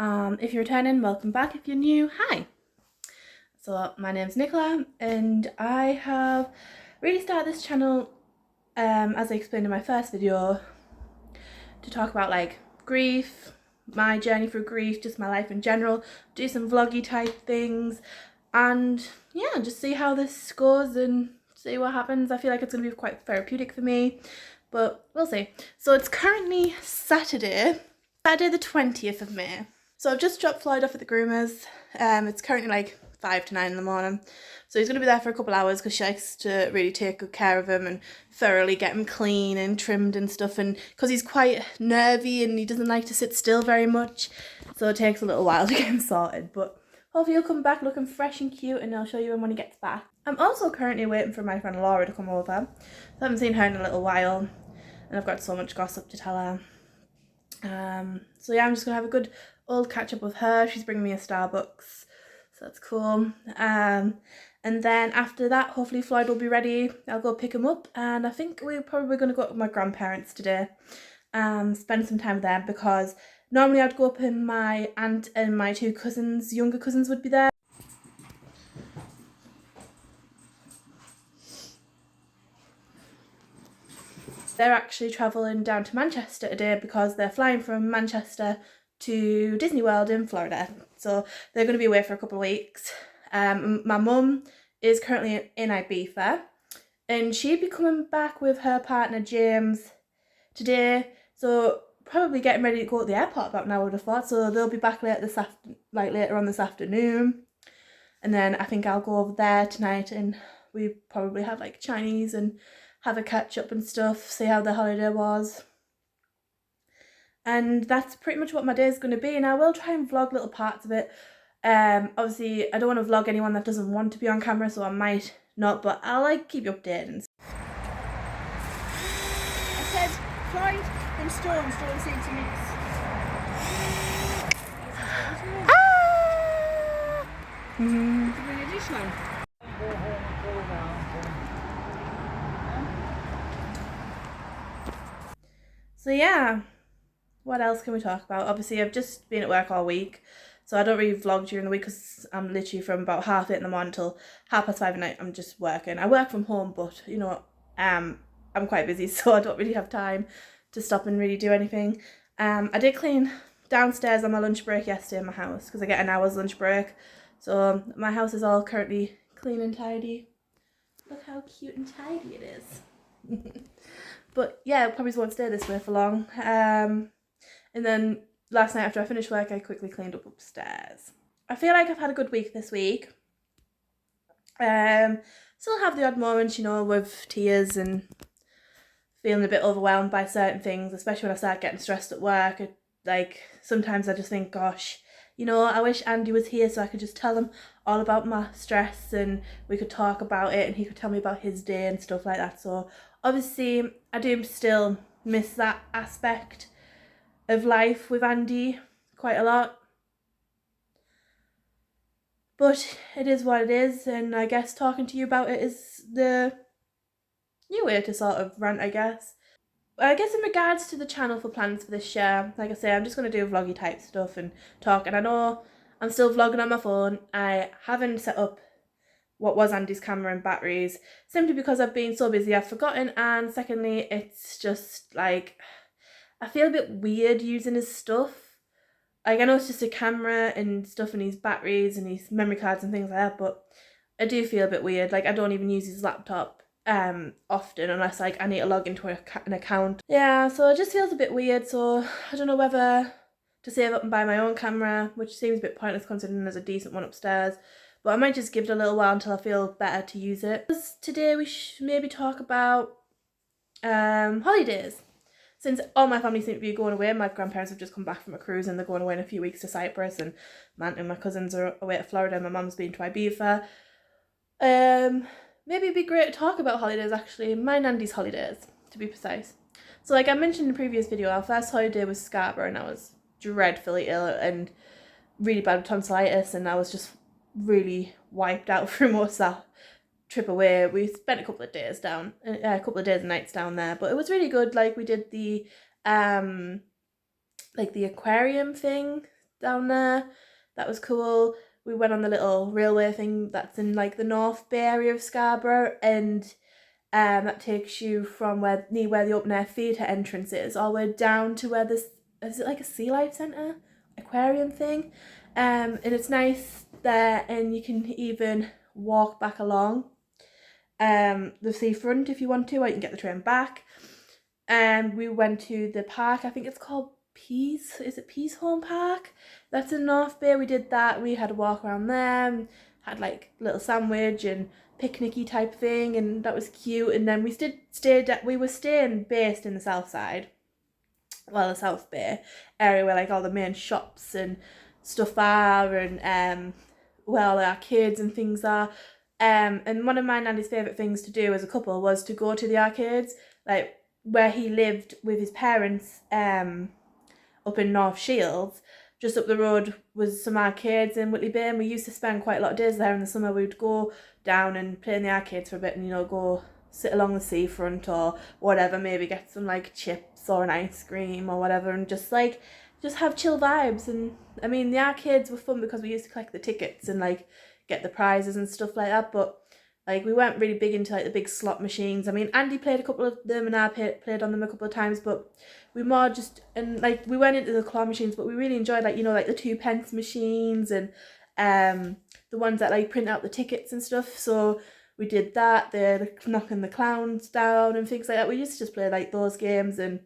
If you're returning, welcome back. If you're new, hi. So my name's Nicola and I have really started this channel, as I explained in my first video, to talk about like grief, my journey through grief, just my life in general, do some vloggy type things, and yeah, just see how this goes and see what happens. I feel like it's going to be quite therapeutic for me, but we'll see. So it's currently Saturday the 20th of May. So I've just dropped Floyd off at the groomers. It's currently like 5 to 9 in the morning. So he's going to be there for a couple hours because she likes to really take good care of him and thoroughly get him clean and trimmed and stuff. And because he's quite nervy and he doesn't like to sit still very much. So it takes a little while to get him sorted. But hopefully he'll come back looking fresh and cute and I'll show you him when he gets back. I'm also currently waiting for my friend Laura to come over. I haven't seen her in a little while and I've got so much gossip to tell her. So yeah, I'm just going to have a good old catch up with her. She's bringing me a Starbucks, so that's cool. And then after that, hopefully Floyd will be ready. I'll go pick him up, and I think we're probably going to go up with my grandparents today, spend some time with them, because normally I'd go up and my aunt and my two cousins, younger cousins, would be there. They're actually travelling down to Manchester today because they're flying from Manchester to Disney World in Florida. So they're going to be away for a couple of weeks. My mum is currently in Ibiza and she'd be coming back with her partner James today. So probably getting ready to go to the airport about now, I would have thought. So they'll be back later on this afternoon. And then I think I'll go over there tonight and we probably have like Chinese and have a catch up and stuff, see how the holiday was. And that's pretty much what my day is going to be. And I will try and vlog little parts of it. Obviously I don't want to vlog anyone that doesn't want to be on camera, so I might not, but I'll like keep you updated. I said Floyd and Storm seem to mix. Bring a dish now. So yeah, what else can we talk about? Obviously I've just been at work all week, so I don't really vlog during the week because I'm literally from about 8:30 in the morning till 5:30 at night. I'm just working. I work from home, but you know, I'm quite busy, so I don't really have time to stop and really do anything. I did clean downstairs on my lunch break yesterday in my house because I get an hour's lunch break. So my house is all currently clean and tidy. Look how cute and tidy it is. But yeah, I probably won't stay this way for long. And then last night after I finished work, I quickly cleaned up upstairs. I feel like I've had a good week this week. Still have the odd moments, you know, with tears and feeling a bit overwhelmed by certain things, especially when I start getting stressed at work. Like sometimes I just think, gosh, you know, I wish Andy was here so I could just tell him all about my stress and we could talk about it and he could tell me about his day and stuff like that. So obviously I do still miss that aspect of life with Andy quite a lot. But it is what it is, and I guess talking to you about it is the new way to sort of rant, I guess. I guess in regards to the channel for plans for this year, like I say, I'm just going to do vloggy type stuff and talk. And I know I'm still vlogging on my phone. I haven't set up what was Andy's camera and batteries simply because I've been so busy I've forgotten. And secondly, it's just like, I feel a bit weird using his stuff. Like, I know it's just a camera and stuff and his batteries and his memory cards and things like that, but I do feel a bit weird. Like, I don't even use his laptop often unless like I need to log into an account. Yeah, so it just feels a bit weird. So I don't know whether to save up and buy my own camera, which seems a bit pointless considering there's a decent one upstairs, but I might just give it a little while until I feel better to use it. Today we should maybe talk about holidays. Since all my family seem to be going away, my grandparents have just come back from a cruise and they're going away in a few weeks to Cyprus, and my aunt and my cousins are away to Florida and my mum's been to Ibiza. Maybe it'd be great to talk about holidays actually. Mine and Andy's holidays, to be precise. So like I mentioned in the previous video, our first holiday was Scarborough and I was dreadfully ill and really bad with tonsillitis and I was just really wiped out through most of that trip away. We spent a couple of days and nights down there, but it was really good. Like we did the like the aquarium thing down there. That was cool. We went on the little railway thing that's in like the North Bay area of Scarborough, and that takes you from where the open air theatre entrance is all the way down to where this, is it like a sea life centre? Aquarium thing? And it's nice there, and you can even walk back along the seafront if you want to, or you can get the train back. And we went to the park, I think it's called Peace Home Park? That's in North Bay. We did that. We had a walk around there, had like a little sandwich and picnicky type thing, and that was cute. And then we were staying based in the south side, well, the South Bay area where like all the main shops and stuff are, and well, the arcades and things are. And one of my nanny's favourite things to do as a couple was to go to the arcades, like where he lived with his parents up in North Shields. Just up the road was some arcades in Whitley Bay, and we used to spend quite a lot of days there in the summer. We'd go down and play in the arcades for a bit, and go sit along the seafront or whatever, maybe get some like chips or an ice cream or whatever, and just have chill vibes. And I mean, the arcades were fun because we used to collect the tickets and like get the prizes and stuff like that, but like we weren't really big into like the big slot machines. I mean, Andy played a couple of them and I played on them a couple of times, but we more just, and like we went into the claw machines, but we really enjoyed like like the 2p machines and the ones that like print out the tickets and stuff. So we did that, the knocking the clowns down and things like that. We used to just play like those games, and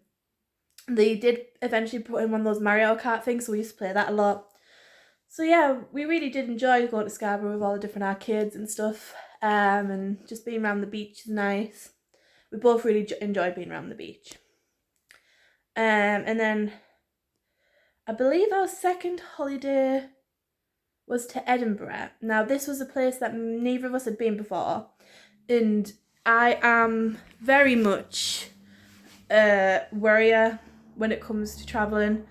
they did eventually put in one of those Mario Kart things, so we used to play that a lot. So yeah, we really did enjoy going to Scarborough with all the different arcades and stuff, and just being around the beach is nice. We both really enjoyed being around the beach. And then I believe our second holiday was to Edinburgh. Now this was a place that neither of us had been before, and I am very much a worrier when it comes to travelling.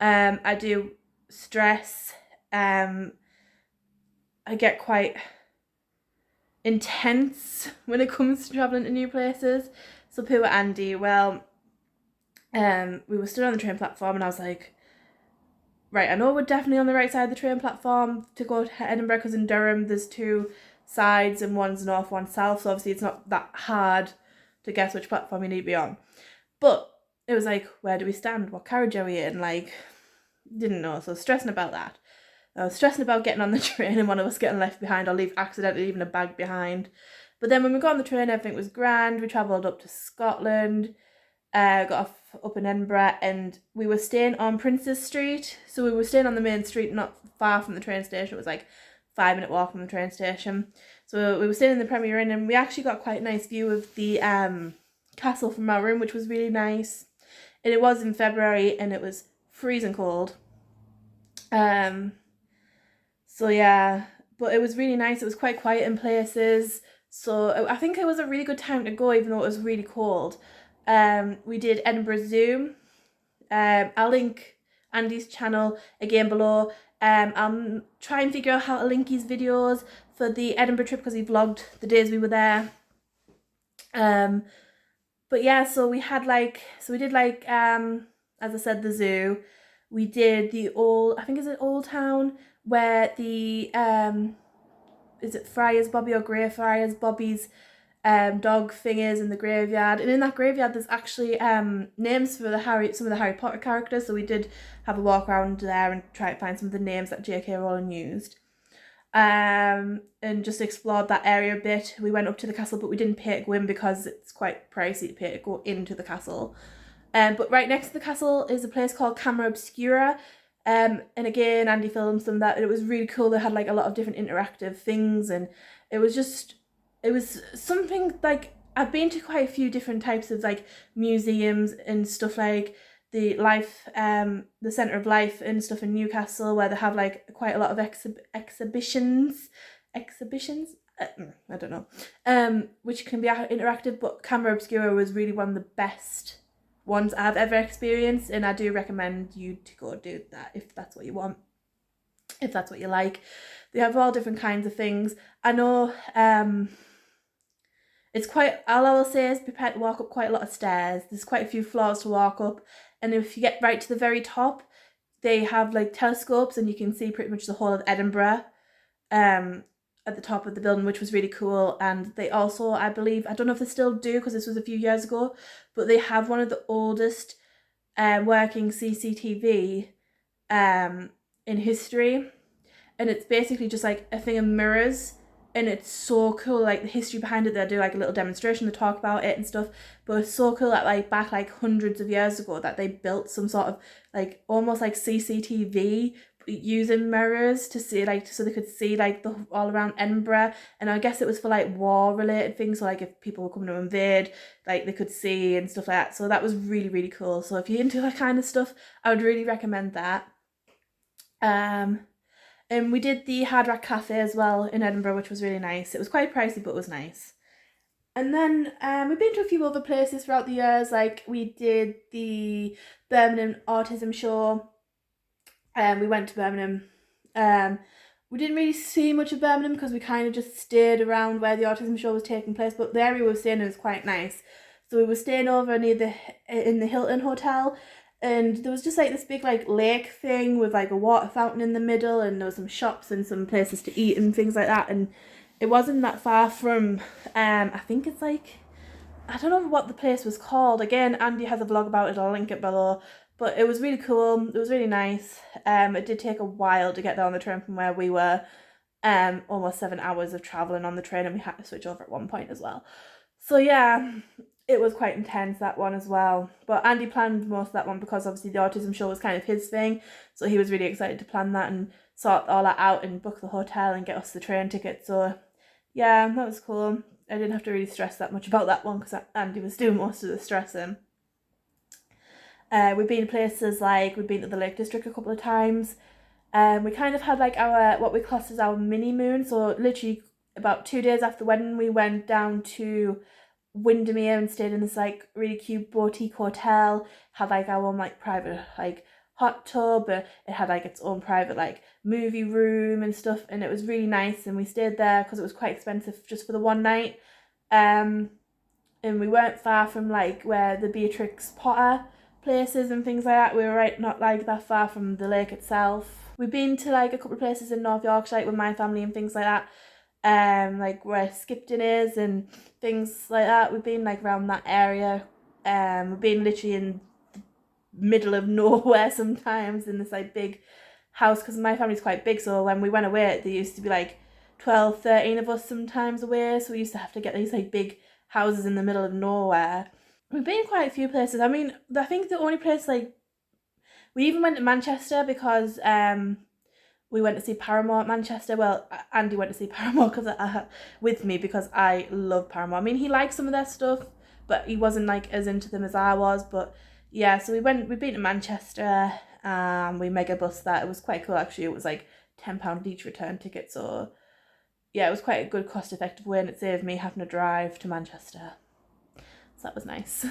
I do stress. I get quite intense when it comes to travelling to new places. So poor Andy, well, we were stood on the train platform, and I was like, right, I know we're definitely on the right side of the train platform to go to Edinburgh, because in Durham there's two sides and one's north, one's south, so obviously it's not that hard to guess which platform you need to be on. But it was like, where do we stand? What carriage are we in? Like, didn't know, so stressing about that. I was stressing about getting on the train and one of us getting left behind or accidentally leaving a bag behind. But then when we got on the train, everything was grand. We travelled up to Scotland, got off up in Edinburgh, and we were staying on Princes Street. So we were staying on the main street, not far from the train station. It was like 5-minute walk from the train station. So we were staying in the Premier Inn, and we actually got quite a nice view of the castle from our room, which was really nice. And it was in February, and it was freezing cold. So yeah, but it was really nice. It was quite quiet in places. So I think it was a really good time to go, even though it was really cold. We did Edinburgh Zoo. I'll link Andy's channel again below. I'll try and figure out how to link his videos for the Edinburgh trip, because he vlogged the days we were there. But yeah, so we did as I said, the zoo. We did the I think is it Old Town, where the is it Friars Bobby or Greyfriars Bobby's dog thing is in the graveyard. And in that graveyard there's actually names for some of the Harry Potter characters, so we did have a walk around there and try to find some of the names that J.K. Rowling used. And just explored that area a bit. We went up to the castle, but we didn't pay to go in because it's quite pricey to pay to go into the castle. But right next to the castle is a place called Camera Obscura. And again, Andy filmed some of that. It was really cool. They had like a lot of different interactive things, and it was something like, I've been to quite a few different types of like museums and stuff, like the Centre of Life and stuff in Newcastle, where they have like quite a lot of exhibitions, I don't know, which can be interactive. But Camera Obscura was really one of the best ones I've ever experienced, and I do recommend you to go do that if that's what you want, if that's what you like. They have all different kinds of things. I know it's quite, all I will say is prepare to walk up quite a lot of stairs. There's quite a few floors to walk up, and if you get right to the very top, they have like telescopes and you can see pretty much the whole of Edinburgh at the top of the building, which was really cool. And they also, I believe, I don't know if they still do because this was a few years ago, but they have one of the oldest working CCTV in history, and it's basically just like a thing of mirrors, and it's so cool, like the history behind it. They do like a little demonstration to talk about it and stuff, but it's so cool that like back like hundreds of years ago that they built some sort of like almost like CCTV using mirrors to see like so they could see like the all around Edinburgh. And I guess it was for like war related things, so like if people were coming to invade, like they could see and stuff like that. So that was really, really cool. So if you're into that kind of stuff, I would really recommend that. And we did the Hard Rock Cafe as well in Edinburgh, which was really nice. It was quite pricey, but it was nice. And then we've been to a few other places throughout the years. Like we did the Birmingham Autism Show. We went to Birmingham. We didn't really see much of Birmingham because we kind of just stayed around where the autism show was taking place. But the area we were staying in was quite nice. So we were staying over near in the Hilton Hotel. And there was just like this big like lake thing with like a water fountain in the middle, and there was some shops and some places to eat and things like that. And it wasn't that far from I think it's like, I don't know what the place was called. Again, Andy has a vlog about it, I'll link it below. But it was really cool, it was really nice. It did take a while to get there on the train from where we were. Almost 7 hours of travelling on the train, and we had to switch over at one point as well. So yeah, it was quite intense, that one as well. But Andy planned most of that one because obviously the autism show was kind of his thing. So he was really excited to plan that and sort all that out and book the hotel and get us the train ticket. So yeah, that was cool. I didn't have to really stress that much about that one because Andy was doing most of the stressing. We've been to places like, we've been to the Lake District a couple of times. We kind of had like our, what we class as our mini moon. So literally about 2 days after the wedding, we went down to Windermere and stayed in this like really cute boutique hotel. Had like our own like private like hot tub. It had like its own private like movie room and stuff, and it was really nice. And we stayed there because it was quite expensive just for the one night. And we weren't far from like where the Beatrix Potter places and things like that. We were right not like that far from the lake itself. We've been to like a couple of places in North Yorkshire like with my family and things like that. Like where Skipton is and things like that. We've been like around that area. We've been literally in the middle of nowhere sometimes in this like big house because my family's quite big. So when we went away, there used to be like 12, 13 of us sometimes away. So we used to have to get these like big houses in the middle of nowhere. We've been quite a few places. I mean, I think the only place like, we even went to Manchester because we went to see Paramore at Manchester. Well, Andy went to see Paramore with me because I love Paramore. I mean, he likes some of their stuff, but he wasn't like as into them as I was. But yeah, so we've been to Manchester. We mega bus that. It was quite cool actually. It was like £10 each return ticket. So yeah, it was quite a good cost effective way, and it saved me having to drive to Manchester. So that was nice.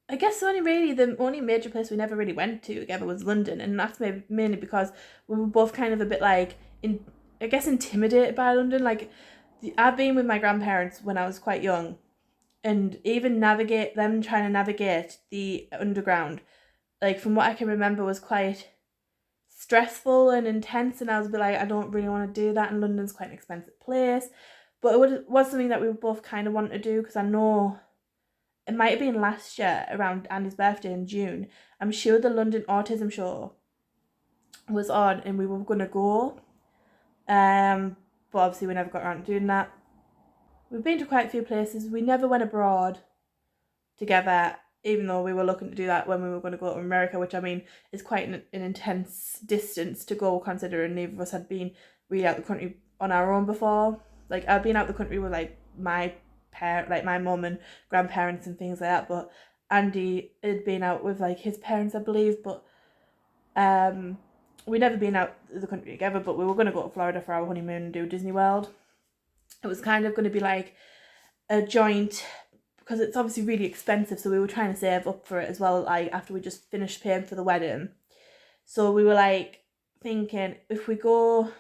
I guess the only major place we never really went to together was London, and that's mainly because we were both kind of a bit like, intimidated by London. Like, I've been with my grandparents when I was quite young, and even trying to navigate the underground, like from what I can remember, was quite stressful and intense, and I was a bit like, I don't really want to do that, and London's quite an expensive place. But it was something that we both kind of wanted to do because I know it might have been last year around Andy's birthday in June. I'm sure the London Autism Show was on and we were going to go. But obviously we never got around to doing that. We've been to quite a few places. We never went abroad together, even though we were looking to do that when we were going to go to America, which I mean is quite an intense distance to go considering neither of us had been really out the country on our own before. Like, I've been out the country with like my mum and grandparents and things like that, but Andy had been out with like his parents, I believe. But we'd never been out of the country together, but we were going to go to Florida for our honeymoon and do Disney World. It was kind of going to be like a joint, because it's obviously really expensive, so we were trying to save up for it as well, like after we just finished paying for the wedding. So we were like thinking, if we go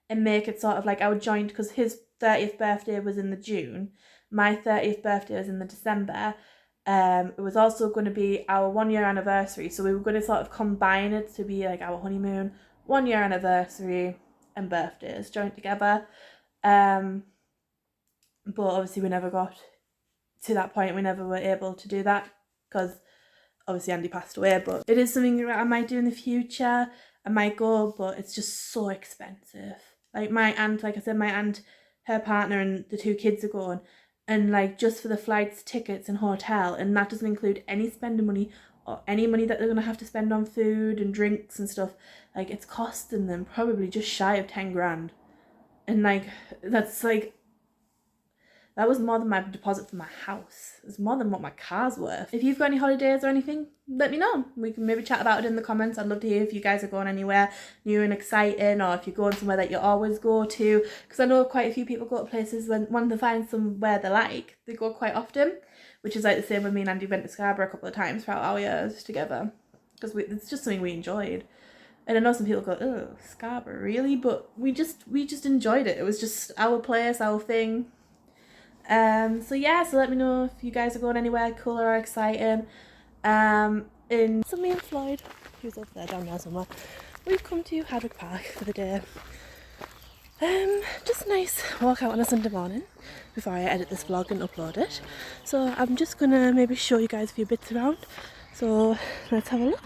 and make it sort of like our joint, because his 30th birthday was in the June, my 30th birthday was in the December, It was also going to be our 1 year anniversary, so we were going to sort of combine it to be like our honeymoon, 1 year anniversary and birthdays joined together. But obviously we never got to that point. We never were able to do that because obviously Andy passed away. But it is something that I might do in the future. I might go, but it's just so expensive. Like my aunt, like I said, my aunt, her partner and the 2 kids are going, and like just for the flights, tickets and hotel, and that doesn't include any spending money or any money that they're going to have to spend on food and drinks and stuff. Like it's costing them probably just shy of 10 grand. And like that's like, that was more than my deposit for my house. It's more than what my car's worth. If you've got any holidays or anything, let me know. We can maybe chat about it in the comments. I'd love to hear if you guys are going anywhere new and exciting, or if you're going somewhere that you always go to. Because I know quite a few people go to places when they find somewhere they like, they go quite often. Which is like the same when me and Andy went to Scarborough a couple of times throughout our years together. Because it's just something we enjoyed. And I know some people go, oh, Scarborough, really? But we just enjoyed it. It was just our place, our thing. So yeah, so let me know if you guys are going anywhere cool or exciting. So me and Floyd, who's over there down there somewhere, we've come to Hardwick Park for the day. Just a nice walk out on a Sunday morning before I edit this vlog and upload it. So I'm just gonna maybe show you guys a few bits around. So let's have a look.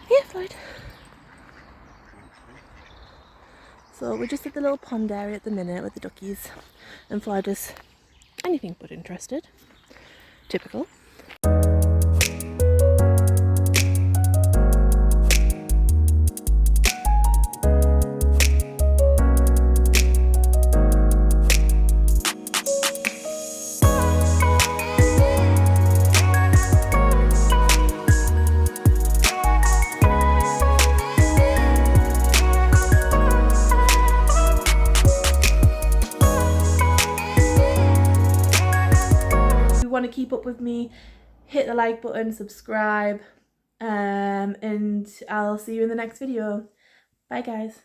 Yeah, Floyd. So we're just at the little pond area at the minute with the duckies, and Floyd is anything but interested. Typical. Want to keep up with me, hit the like button, subscribe, and I'll see you in the next video. Bye guys.